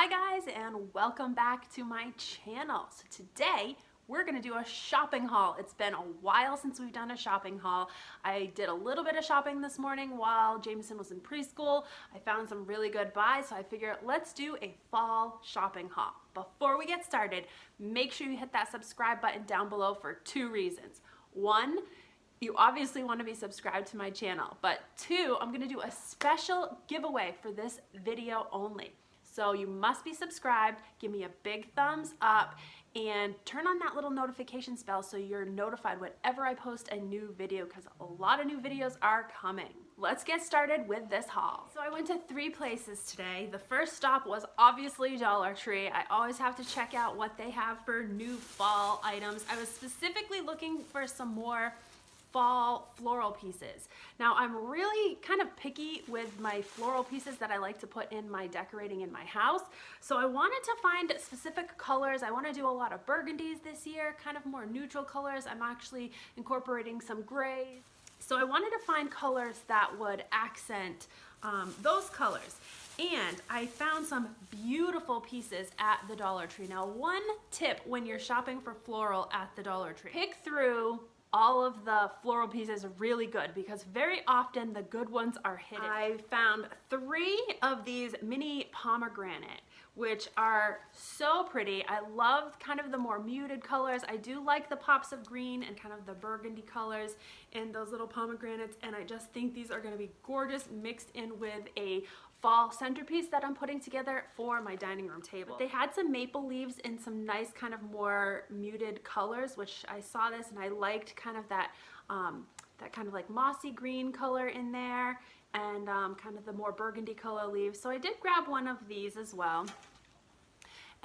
Hi guys, and welcome back to my channel. So today we're gonna do a shopping haul. It's been a while since we've done a shopping haul. I did a little bit of shopping this morning while Jameson was in preschool. I found some really good buys, so I figured let's do a fall shopping haul. Before we get started, make sure you hit that subscribe button down below for two reasons. One, you obviously want to be subscribed to my channel, but two, I'm gonna do a special giveaway for this video only. So you must be subscribed, give me a big thumbs up, and turn on that little notifications bell so you're notified whenever I post a new video, because a lot of new videos are coming. Let's get started with this haul. So I went to three places today. The first stop was obviously Dollar Tree. I always have to check out what they have for new fall items. I was specifically looking for some more fall floral pieces. Now I'm really kind of picky with my floral pieces that I like to put in my decorating in my house. So I wanted to find specific colors. I want to do a lot of burgundies this year, kind of more neutral colors. I'm actually incorporating some grays. So I wanted to find colors that would accent those colors. And I found some beautiful pieces at the Dollar Tree. Now, one tip when you're shopping for floral at the Dollar Tree, pick through all of the floral pieces really good, because very often the good ones are hidden. I found three of these mini pomegranate, which are so pretty. I love kind of the more muted colors. I do like the pops of green and kind of the burgundy colors in those little pomegranates, and I just think these are gonna be gorgeous mixed in with a fall centerpiece that I'm putting together for my dining room table. They had some maple leaves in some nice kind of more muted colors, which I saw this and I liked kind of that that kind of like mossy green color in there, and kind of the more burgundy color leaves. So I did grab one of these as well.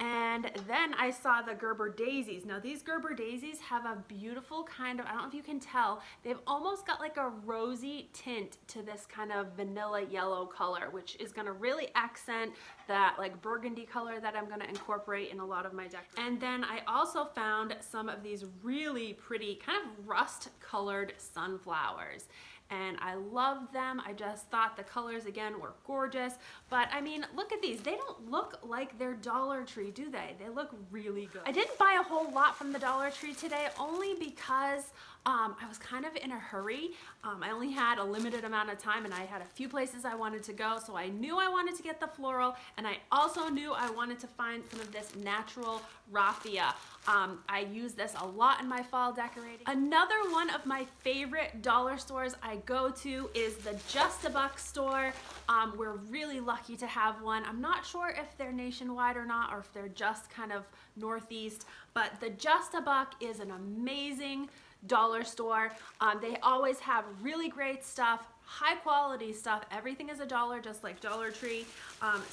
And then I saw the Gerber daisies. Now these Gerber daisies have a beautiful kind of, I don't know if you can tell, they've almost got like a rosy tint to this kind of vanilla yellow color, which is gonna really accent that like burgundy color that I'm gonna incorporate in a lot of my decorations. And then I also found some of these really pretty kind of rust colored sunflowers, and I love them. I just thought the colors again were gorgeous. But I mean, look at these. They don't look like they're Dollar Tree, do they? They look really good. I didn't buy a whole lot from the Dollar Tree today, only because I was kind of in a hurry. I only had a limited amount of time and I had a few places I wanted to go, so I knew I wanted to get the floral, and I also knew I wanted to find some of this natural raffia. I use this a lot in my fall decorating. Another one of my favorite dollar stores I go to is the Just a Buck store. We're really lucky to have one. I'm not sure if they're nationwide or not, or if they're just kind of northeast, but the Just a Buck is an amazing dollar store. They always have really great stuff, high quality stuff. Everything is $1, just like Dollar Tree.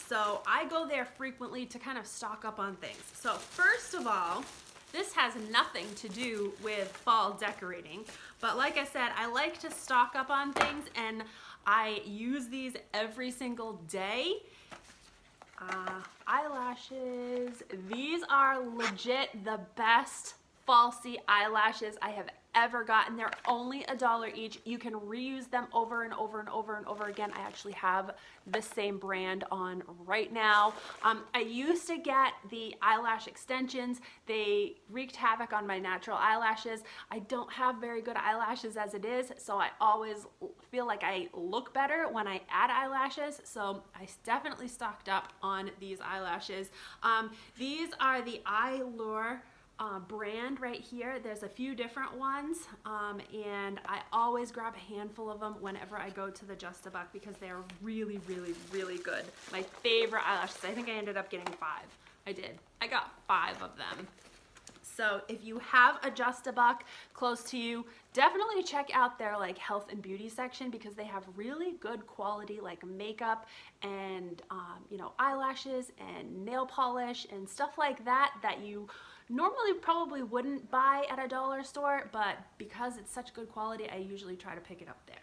So I go there frequently to kind of stock up on things. So first of all, this has nothing to do with fall decorating, but like I said, I like to stock up on things, and I use these every single day. Eyelashes. These are legit the best falsy eyelashes I have ever gotten. They're only $1 each. You can reuse them over and over and over and over again. I actually have the same brand on right now. I used to get the eyelash extensions. They wreaked havoc on my natural eyelashes. I don't have very good eyelashes as it is, so I always feel like I look better when I add eyelashes, so I definitely stocked up on these eyelashes. These are the Eyelure brand right here. There's a few different ones, and I always grab a handful of them whenever I go to the Just a Buck, because they're really, really, really good. My favorite eyelashes. I think I ended up getting 5. I did. I got 5 of them. So if you have a Just a Buck close to you, definitely check out their like health and beauty section, because they have really good quality like makeup and you know, eyelashes and nail polish and stuff like that that you normally probably wouldn't buy at a dollar store, but because it's such good quality, I usually try to pick it up there.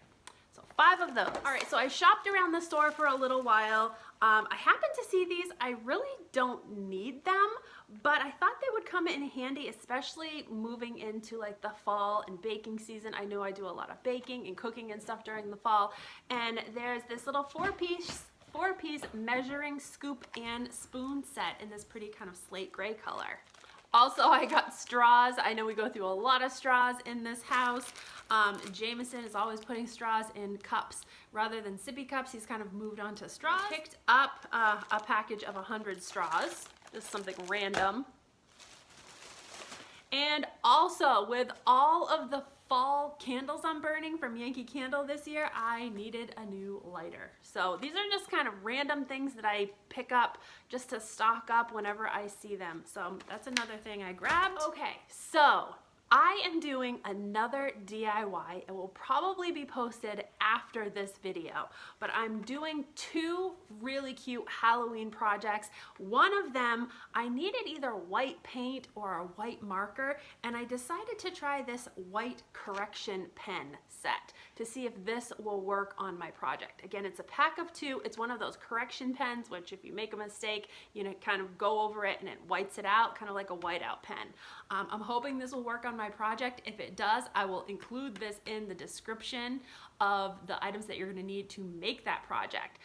So 5 of those. All right, so I shopped around the store for a little while. I happened to see these. I really don't need them, but I thought they would come in handy, especially moving into like the fall and baking season. I know I do a lot of baking and cooking and stuff during the fall, and there's this little 4-piece 4-piece measuring scoop and spoon set in this pretty kind of slate gray color. Also, I got straws. I know we go through a lot of straws in this house. Jameson is always putting straws in cups rather than sippy cups. He's kind of moved on to straws. I picked up a package of 100 straws. Just something random. And also, with all of the fall candles I'm burning from Yankee Candle this year, I needed a new lighter. So these are just kind of random things that I pick up just to stock up whenever I see them. So that's another thing I grabbed. Okay, so I am doing another DIY. It will probably be posted after this video, but I'm doing 2 really cute Halloween projects. One of them, I needed either white paint or a white marker, and I decided to try this white correction pen set to see if this will work on my project. Again, it's a pack of 2. It's one of those correction pens, which if you make a mistake, you know, kind of go over it and it whites it out, kind of like a whiteout pen. I'm hoping this will work on my project. If it does, I will include this in the description of the items that you're going to need to make that project.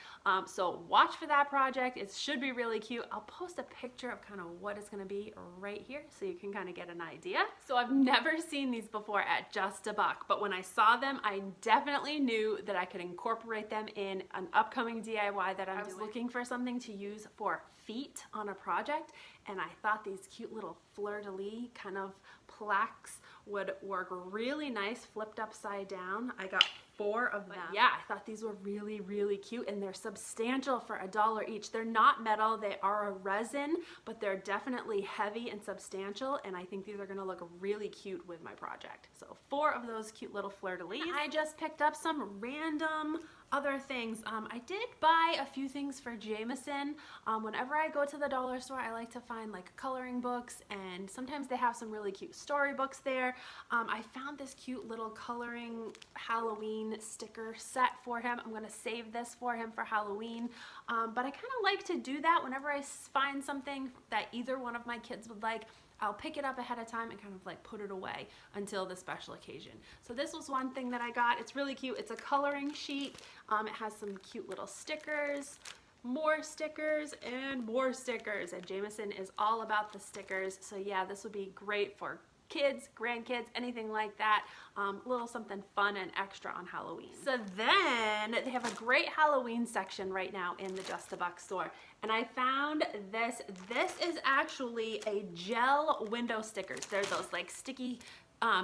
So watch for that project. It should be really cute. I'll post a picture of kind of what it's going to be right here so you can kind of get an idea. So I've never seen these before at Just a Buck, but when I saw them, I definitely knew that I could incorporate them in an upcoming DIY that I was looking for something to use for feet on a project, and I thought these cute little fleur-de-lis kind of plaques would work really nice flipped upside down. I got 4 of them. But yeah, I thought these were really, really cute, and they're substantial for $1 each. They're not metal, they are a resin, but they're definitely heavy and substantial, and I think these are gonna look really cute with my project. So 4 of those cute little fleur-de-lis. I just picked up some random other things. I did buy a few things for Jameson. Whenever I go to the dollar store, I like to find like coloring books, and sometimes they have some really cute storybooks there. I found this cute little coloring Halloween sticker set for him. I'm gonna save this for him for Halloween, but I kind of like to do that whenever I find something that either one of my kids would like. I'll pick it up ahead of time and kind of like put it away until the special occasion. So this was one thing that I got. It's really cute. It's a coloring sheet. It has some cute little stickers, more stickers, and more stickers. And Jameson is all about the stickers. So yeah, this would be great for kids, grandkids, anything like that. A little something fun and extra on Halloween. So then they have a great Halloween section right now in the Just a Buck store. And I found this. This is actually a gel window stickers. They're those like sticky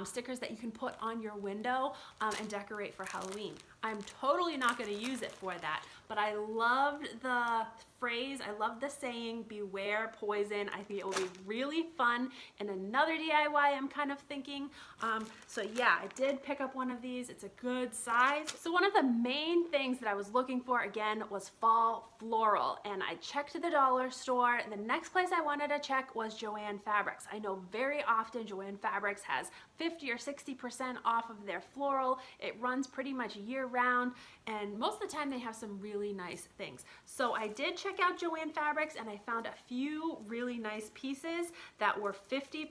stickers that you can put on your window and decorate for Halloween. I'm totally not going to use it for that, but I loved the phrase, I love the saying, beware poison. I think it will be really fun and another DIY I'm kind of thinking. So yeah, I did pick up one of these. It's a good size. So one of the main things that I was looking for again was fall floral, and I checked the dollar store. The next place I wanted to check was Joanne Fabrics. I know very often Joanne Fabrics has 50 or 60% off of their floral. It runs pretty much year round, and most of the time they have some really nice things. So I did check out Joanne Fabrics, and I found a few really nice pieces that were 50%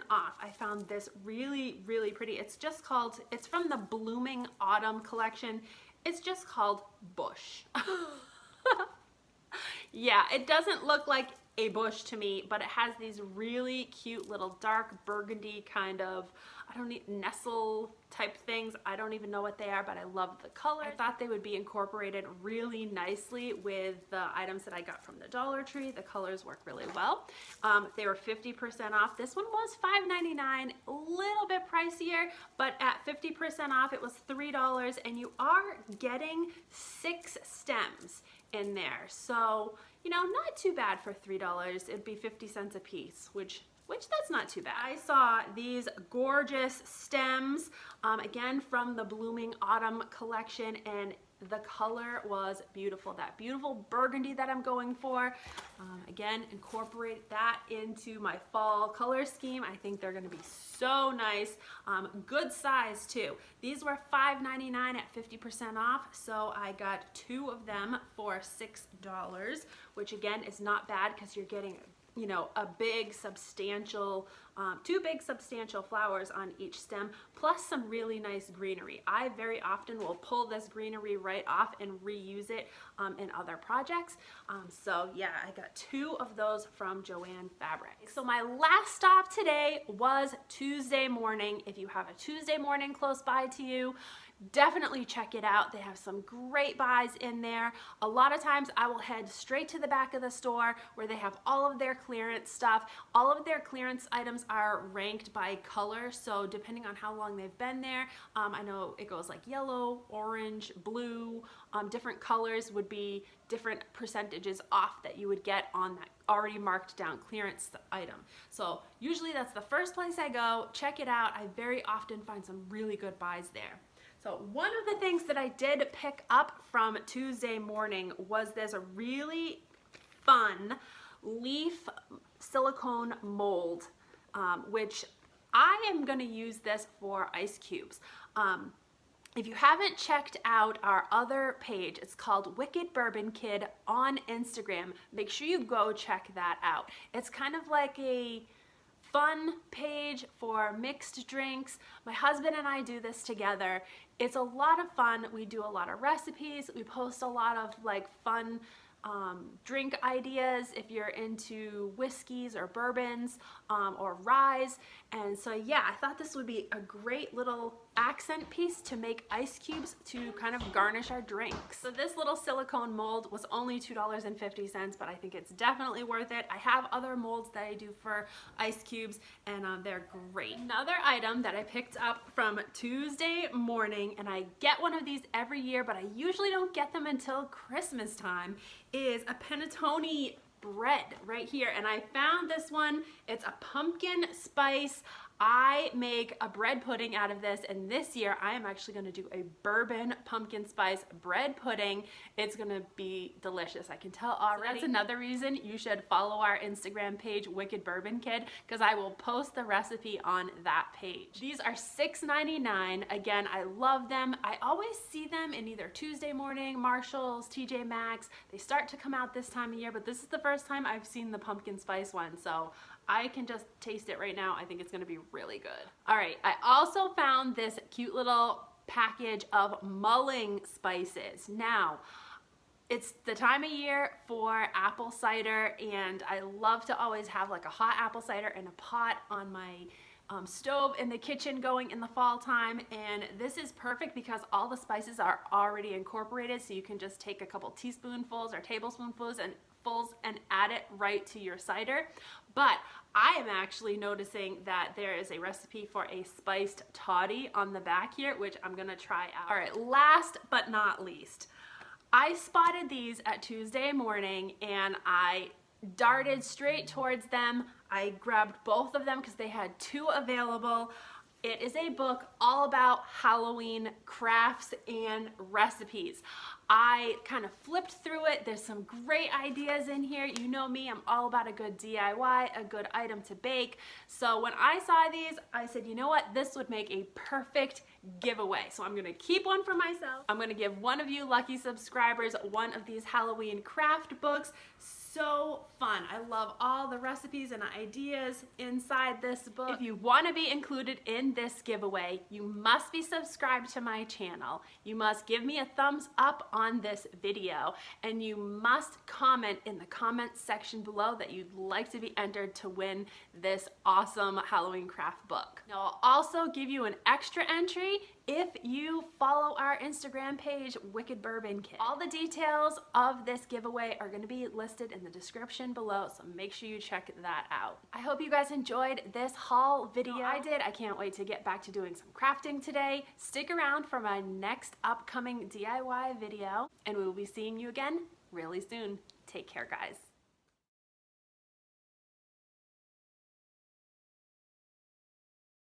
off. I found this really, really pretty. It's just called, it's from the Blooming Autumn collection. It's just called Bush. Yeah, it doesn't look like a bush to me, but it has these really cute little dark burgundy kind of, I don't need nestle type things. I don't even know what they are, but I love the color. I thought they would be incorporated really nicely with the items that I got from the Dollar Tree. The colors work really well. They were 50% off. This one was $5.99, a little bit pricier, but at 50% off, it was $3, and you are getting 6 stems in there. So, you know, not too bad for $3. It'd be 50 cents a piece, which that's not too bad. I saw these gorgeous stems, again from the Blooming Autumn collection, and the color was beautiful. That beautiful burgundy that I'm going for. Again, incorporate that into my fall color scheme. I think they're gonna be so nice. Good size too. These were $5.99 at 50% off, so I got 2 of them for $6, which again is not bad because you're getting a you know, a big substantial, two big substantial flowers on each stem, plus some really nice greenery. I very often will pull this greenery right off and reuse it in other projects. So yeah, I got 2 of those from Joanne Fabric. So my last stop today was Tuesday morning. If you have a Tuesday morning close by to you, definitely check it out. They have some great buys in there. A lot of times I will head straight to the back of the store where they have all of their clearance stuff. All of their clearance items are ranked by color, so depending on how long they've been there, I know it goes like yellow, orange, blue, different colors would be different percentages off that you would get on that already marked down clearance item. So usually that's the first place I go. Check it out. I very often find some really good buys there. So one of the things that I did pick up from Tuesday morning was this really fun leaf silicone mold, which I am going to use this for ice cubes. If you haven't checked out our other page, it's called Wicked Bourbon Kid on Instagram. Make sure you go check that out. It's kind of like a fun page for mixed drinks. My husband and I do this together. It's a lot of fun. We do a lot of recipes. We post a lot of like fun drink ideas if you're into whiskeys or bourbons or ryes. And so yeah, I thought this would be a great little accent piece to make ice cubes to kind of garnish our drinks. So this little silicone mold was only $2.50, but I think it's definitely worth it. I have other molds that I do for ice cubes, and they're great. Another item that I picked up from Tuesday morning, and I get one of these every year, but I usually don't get them until Christmas time, is a panettone bread right here. And I found this one. It's a pumpkin spice. I make a bread pudding out of this, and this year I am actually going to do a bourbon pumpkin spice bread pudding. It's going to be delicious. I can tell already. So that's another reason you should follow our Instagram page, Wicked Bourbon Kid, because I will post the recipe on that page. These are $6.99. Again, I love them. I always see them in either Tuesday morning, Marshall's, TJ Maxx. They start to come out this time of year, but this is the first time I've seen the pumpkin spice one, so I can just taste it right now. I think it's gonna be really good. All right, I also found this cute little package of mulling spices. Now, it's the time of year for apple cider, and I love to always have like a hot apple cider in a pot on my stove in the kitchen going in the fall time, and this is perfect because all the spices are already incorporated, so you can just take a couple teaspoonfuls or tablespoonfuls and add it right to your cider. But I am actually noticing that there is a recipe for a spiced toddy on the back here, which I'm gonna try out. All right, last but not least, I spotted these at Tuesday morning and I darted straight towards them. I grabbed both of them because they had 2 available. It is a book all about Halloween crafts and recipes. I kind of flipped through it. There's some great ideas in here. You know me, I'm all about a good DIY, a good item to bake. So when I saw these, I said, you know what? This would make a perfect giveaway. So I'm gonna keep one for myself. I'm gonna give one of you lucky subscribers one of these Halloween craft books. So fun. I love all the recipes and ideas inside this book. If you want to be included in this giveaway, you must be subscribed to my channel. You must give me a thumbs up on this video, and you must comment in the comment section below that you'd like to be entered to win this awesome Halloween craft book. Now, I'll also give you an extra entry if you follow our Instagram page, Wicked Bourbon Kid. All the details of this giveaway are going to be listed in the description below, so make sure you check that out. I hope you guys enjoyed this haul video. I did. I can't wait to get back to doing some crafting today. Stick around for my next upcoming DIY video, and we will be seeing you again really soon. Take care, guys.